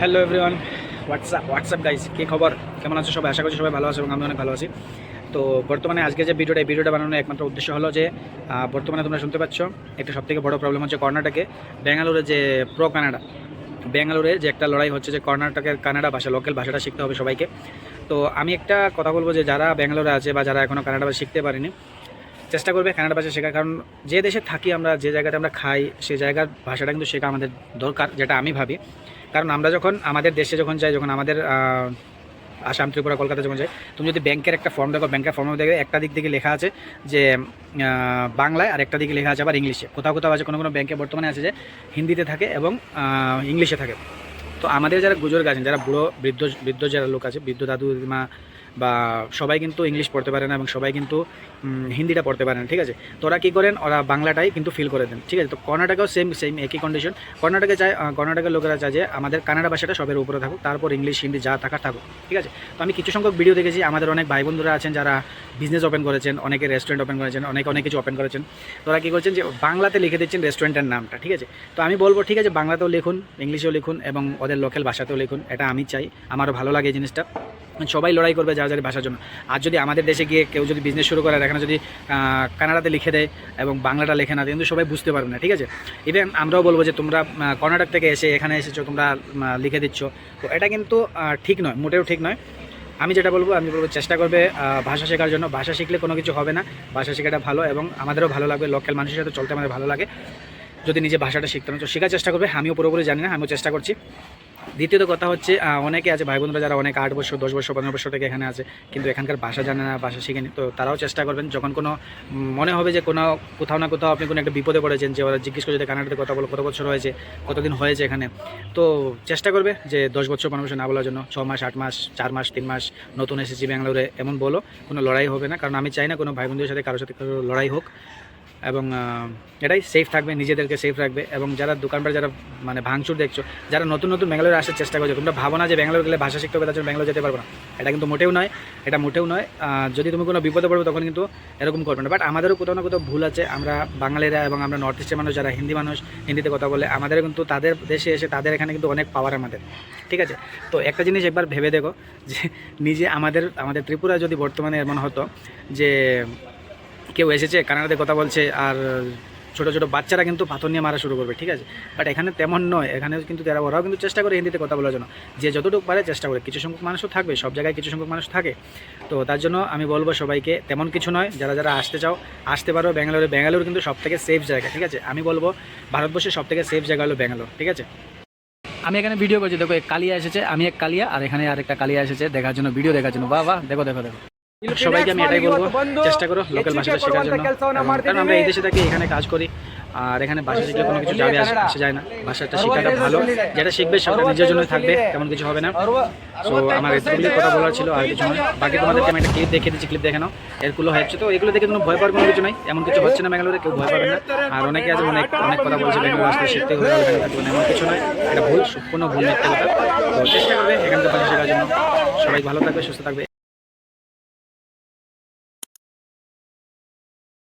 Hello everyone, WhatsApp guys, কী খবর? কেমন আছো সবাই? আশা করছি সবাই ভালো আছে এবং আমি অনেক ভালো আছি। তো বর্তমানে আজকে যে ভিডিওটা বানানোর একমাত্র উদ্দেশ্য হলো যে বর্তমানে তোমরা শুনতে পাচ্ছ একটা সবথেকে বড় প্রবলেম হচ্ছে কর্ণাটকে ব্যাঙ্গালোরে যে ব্যাঙ্গালোরে যে একটা লড়াই হচ্ছে যে কর্ণাটকের কানাডা ভাষা, লোকাল ভাষাটা শিখতে হবে সবাইকে। তো আমি একটা কথা বলবো যে যারা ব্যাঙ্গালোরে আছে বা যারা এখনও কানাডা ভাষা শিখতে পারেনি, চেষ্টা করবে কানাডা ভাষা শেখার। কারণ যে দেশে থাকি আমরা, যে জায়গাতে আমরা খাই, সেই জায়গার ভাষাটা কিন্তু শেখা আমাদের দরকার, যেটা আমি ভাবি। কারণ আমরা যখন আমাদের দেশে যাই, যখন আমাদের আসাম, ত্রিপুরা, কলকাতা যখন যাই, তুমি যদি ব্যাংকের একটা ফর্ম দেখো, ব্যাংকের ফর্মে দেখবে একটা দিক থেকে লেখা আছে যে বাংলায়, আর একটা দিকে লেখা আছে আবার ইংলিশে। কোথাও আছে কোনো ব্যাংকে বর্তমানে আছে যে হিন্দিতে থাকে এবং ইংলিশে থাকে। তো আমাদের যারা গুজর আছেন, যারা বুড়ো বৃদ্ধ যারা লোক আছে, বৃদ্ধ দাদু দিদিমা বা সবাই কিন্তু ইংলিশ পড়তে পারে না এবং সবাই কিন্তু হিন্দিটা পড়তে পারে না, ঠিক আছে? তো ওরা কী করেন, ওরা বাংলাটাই কিন্তু ফিল করে দেন, ঠিক আছে? তো কর্ণাটকেও সেম একই কন্ডিশন। কর্ণাটকের লোকেরা চায় যে আমাদের কানাডা ভাষাটা সবের উপরে থাকুক, তারপর ইংলিশ হিন্দি যা থাকার থাকুক, ঠিক আছে? তো আমি কিছু সংখ্যক ভিডিও দেখেছি, আমাদের অনেক ভাই বন্ধুরা আছেন যারা বিজনেস ওপেন করেছেন, অনেকে রেস্টুরেন্ট ওপেন করেছেন, অনেক কিছু ওপেন করেছেন। তো ওরা কী করছেন যে বাংলাতে লিখে দিচ্ছেন রেস্টুরেন্টের নামটা, ঠিক আছে? তো আমি বলবো ঠিক আছে, বাংলাতেও লিখুন, ইংলিশেও লিখুন এবং ওদের লোকাল ভাষাতেও লিখুন। এটা আমি চাই, আমারও ভালো লাগে এই জিনিসটা। সবাই লড়াই করবে যার যার ভাষার জন্য। আর যদি আমাদের দেশে গিয়ে কেউ যদি বিজনেস শুরু করে আর এখানে যদি কানাডাতে লিখে দেয় এবং বাংলাটা লেখে না, কিন্তু সবাই বুঝতে পারবে না, ঠিক আছে? ইভেন আমরাও বলবো যে তোমরা কর্ণাটক থেকে এখানে এসেছো, তোমরা লিখে দিচ্ছ, তো এটা কিন্তু ঠিক নয়, মোটেও ঠিক নয়। আমি বলবো চেষ্টা করবে ভাষা শেখার জন্য। ভাষা শিখলে কোনো কিছু হবে না, ভাষা শেখাটা ভালো এবং আমাদেরও ভালো লাগবে, লোকাল মানুষের সাথে চলতে আমাদের ভালো লাগে যদি নিজে ভাষাটা শিখতে না। তো শেখার চেষ্টা করবে, আমিও পুরোপুরি জানি না, আমিও চেষ্টা করছি। দ্বিতীয়ত কথা হচ্ছে, অনেকে আছে ভাই বোনরা যারা অনেক 8 বছর 10 বছর 15 বছর থেকে এখানে আছে, কিন্তু এখানকার ভাষা জানে না, ভাষা শিখেনি। তো তারাও চেষ্টা করবেন, যখন কোনো মনে হবে যে কোথাও না কোথাও আপনি কোনো একটা বিপদে পড়েছেন, যে ওরা জিজ্ঞেস করে যে কানাডাতে কথা বলো, কত বছর হয়েছে, কতদিন হয়েছে এখানে, তো চেষ্টা করবে যে 10 বছর 15 বছর না বলার জন্য 6 মাস 8 মাস 4 মাস 3 মাস নতুন এসেছি ব্যাঙ্গালোরে এমন বলো, কোনো লড়াই হবে না। কারণ আমি চাই না কোনো ভাই বোনদের সাথে কারোর সাথে কারো লড়াই হোক, এবং এটাই সেফ থাকবে, নিজেদেরকে সেফ রাখবে। এবং যারা দোকানপাট, যারা মানে ভাঙচুর দেখছো, যারা নতুন ব্যাঙ্গালোরে আসার চেষ্টা করছো, তোমরা ভাবো না যে ব্যাঙ্গালোর গেলে ভাষা শিখতে হবে, তার জন্য ব্যাঙ্গালোর যেতে পারবো না। এটা কিন্তু মোটেও নয়। যদি তুমি কোনো বিপদে পড়বে তখন কিন্তু এরকম করবে না। বাট আমাদেরও কোথাও না কোথাও ভুল আছে। আমরা বাঙালিরা এবং আমরা নর্থ ইস্টের মানুষ, যারা হিন্দিতে কথা বলে, আমাদেরও কিন্তু তাদের দেশে এসে তাদের এখানে কিন্তু অনেক পাওয়ার আমাদের, ঠিক আছে? তো একটা জিনিস একবার ভেবে দেখো যে নিজে আমাদের ত্রিপুরায় যদি বর্তমানে এমন হতো যে কেউ এসেছে কানাডাতে কথা বলছে আর ছোটো ছোটো বাচ্চারা কিন্তু পাথর নিয়ে মারা শুরু করবে, ঠিক আছে? বাট এখানে তেমন নয়, এখানে কিন্তু ওরাও কিন্তু চেষ্টা করে হিন্দিতে কথা বলার জন্য, যে যতটুকু পারে চেষ্টা করে। কিছু সংখ্যক মানুষও থাকবে, সব জায়গায় কিছু সংখ্যক মানুষ থাকে। তো তার জন্য আমি বলবো সবাইকে, তেমন কিছু নয়, যারা আসতে চাও আসতে পারো ব্যাঙ্গালোর কিন্তু সবথেকে সেফ জায়গা, ঠিক আছে? আমি বলবো ভারতবর্ষের সবথেকে সেফ জায়গা হলো ব্যাঙ্গালোর, ঠিক আছে? আমি এখানে ভিডিও করছি, দেখো এক কালিয়া এসেছে, আমি এক কালিয়া, আর এখানে আরেকটা কালিয়া এসেছে ভিডিও দেখার জন্য। বাহ, দেখো সবাইকে আমি এটাই বলবো, চেষ্টা করো লোকাল ভাষাটা শেখার জন্য। কারণ আমরা এই দেশে থাকি, এখানে কাজ করি, আর এখানে ভাষা শিখলে কোনো কিছু আসে যায় না। ভাষাটা শেখাটা ভালো, যেটা শিখবে সেটা নিজের জন্য থাকবে, তেমন কিছু হবে না। সো আমার এতগুলি কথা বলার ছিল, আর কিছু নয়। বাকি তোমাদেরকে আমি একটা ক্লিপ দেখিয়ে দিচ্ছি, ক্লিপ দেখে নাও। এরগুলো হচ্ছে, তো এগুলো দেখে কোনো ভয় পাওয়ার কোনো কিছু নাই, এমন কিছু হচ্ছে না ব্যাঙ্গালোরে, কেউ ভয় পাবে না। আর অনেকে আছে অনেক কথা বলছে ব্যাঙ্গালোর আসলে শিখতে হবে, এমন কিছু নয়, এটা ভুল, সম্পূর্ণ ভুল মিথ্যে কথা। তো চেষ্টা করবে এখানকার ভাষা শেখার জন্য। সবাই ভালো থাকবে, সুস্থ থাকবে।